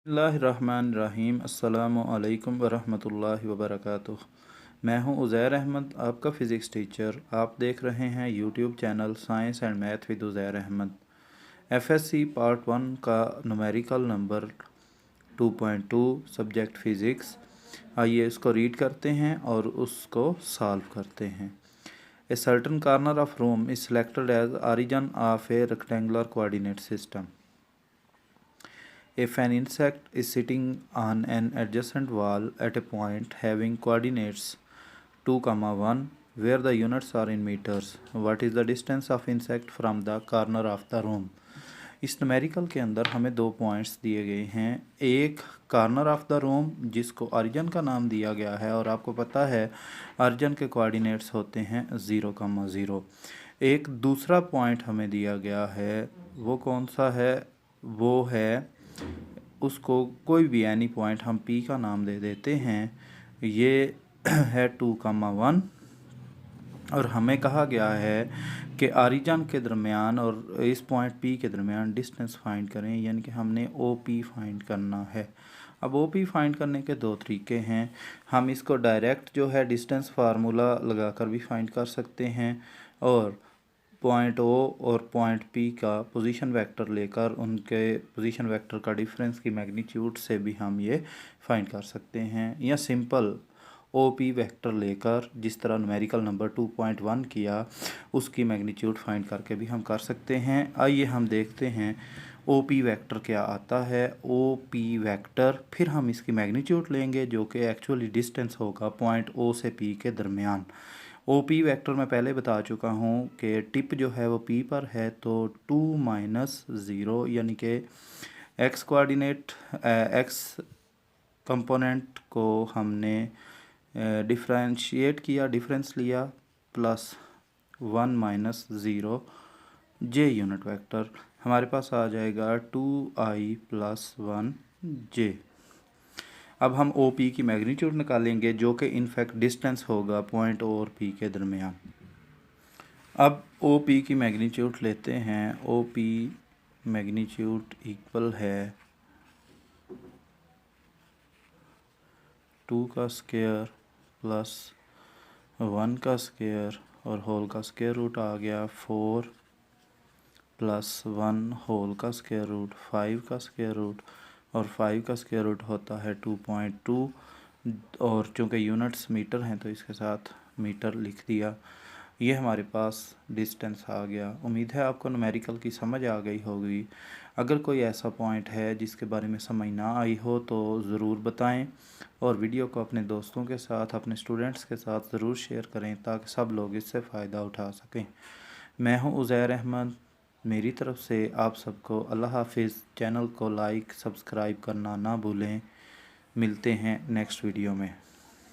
बिस्मिल्लाहिर्रहमानिर्रहीम अस्सलामुअलैकुम वरहमतुल्लाहि वबरकातुह। मैं हूं उज़ैर अहमद, आपका फ़िज़िक्स टीचर। आप देख रहे हैं YouTube channel science and math with Uzair Ahmad. FSc part 1 का न्यूमेरिकल नंबर 2.2 सब्जेक्ट फ़िज़िक्स। आइए इसको रीड करते हैं और उसको सॉल्व करते हैं। A certain corner of room is selected as origin of a rectangular coordinate system. If an insect is sitting on an adjacent wall at a point having coordinates 2, 1, where the units are in meters, what is the distance of insect from the corner of the room? इस numerical के अंदर हमें दो points दिए गए हैं। एक corner of the room जिसको ऑरिजिन का नाम दिया गया है और आपको पता है ऑरिजिन के कोऑर्डिनेट्स होते हैं 0, 0। एक दूसरा पॉइंट हमें दिया गया है, वो कौन सा है? वो है उसको कोई भी एनी पॉइंट हम पी का नाम दे देते हैं। ये है 2, 1 और हमें कहा गया है कि ऑरिजिन के दरमियान और इस पॉइंट पी के दरमियान डिस्टेंस फाइंड करें, यानी कि हमने ओ पी फाइंड करना है। अब ओ पी फाइंड करने के दो तरीके हैं। हम इसको डायरेक्ट जो है डिस्टेंस फार्मूला लगाकर भी फाइंड कर सकते हैं और पॉइंट ओ और पॉइंट पी का पोजीशन वेक्टर लेकर उनके पोजीशन वेक्टर का डिफरेंस की मैग्नीट्यूड से भी हम ये फाइंड कर सकते हैं, या सिंपल ओ पी वेक्टर लेकर जिस तरह न्यूमेरिकल नंबर 2.1 किया उसकी मैग्नीट्यूड फाइंड करके भी हम कर सकते हैं। आइए हम देखते हैं ओ पी वेक्टर क्या आता है। ओ पी वेक्टर फिर हम इसकी मैग्नीट्यूड लेंगे जो कि एक्चुअली डिस्टेंस होगा पॉइंट ओ से पी के दरमियान। ओ पी वैक्टर मैं पहले बता चुका हूँ कि टिप जो है वो पी पर है, तो 2 - 0 यानी कि एक्स कोऑर्डिनेट एक्स कंपोनेंट को हमने डिफरेंशिएट किया, डिफरेंस लिया, प्लस 1 - 0 जे यूनिट वेक्टर हमारे पास आ जाएगा 2i + 1 जे। अब हम ओ पी की मैग्नीट्यूड निकालेंगे जो कि इनफैक्ट डिस्टेंस होगा पॉइंट ओ और पी के दरमियान। अब ओ पी की मैग्नीट्यूड लेते हैं। ओ पी मैग्नीट्यूड इक्वल है 2 का स्क्वायर प्लस 1 का स्क्वायर और होल का स्क्वायर रूट आ गया 4 + 1 होल का स्क्वायर रूट 5 का स्क्वायर रूट और 5 का स्क्वायर रूट होता है 2.2 और चूँकि यूनिट्स मीटर हैं तो इसके साथ मीटर लिख दिया। ये हमारे पास डिस्टेंस आ गया। उम्मीद है आपको न्यूमेरिकल की समझ आ गई होगी। अगर कोई ऐसा पॉइंट है जिसके बारे में समझ ना आई हो तो ज़रूर बताएं और वीडियो को अपने दोस्तों के साथ, अपने स्टूडेंट्स के साथ ज़रूर शेयर करें ताकि सब लोग इससे फ़ायदा उठा सकें। मैं हूं उज़ैर अहमद, मेरी तरफ से आप सबको अल्लाह हाफिज़। चैनल को लाइक सब्सक्राइब करना ना भूलें। मिलते हैं नेक्स्ट वीडियो में।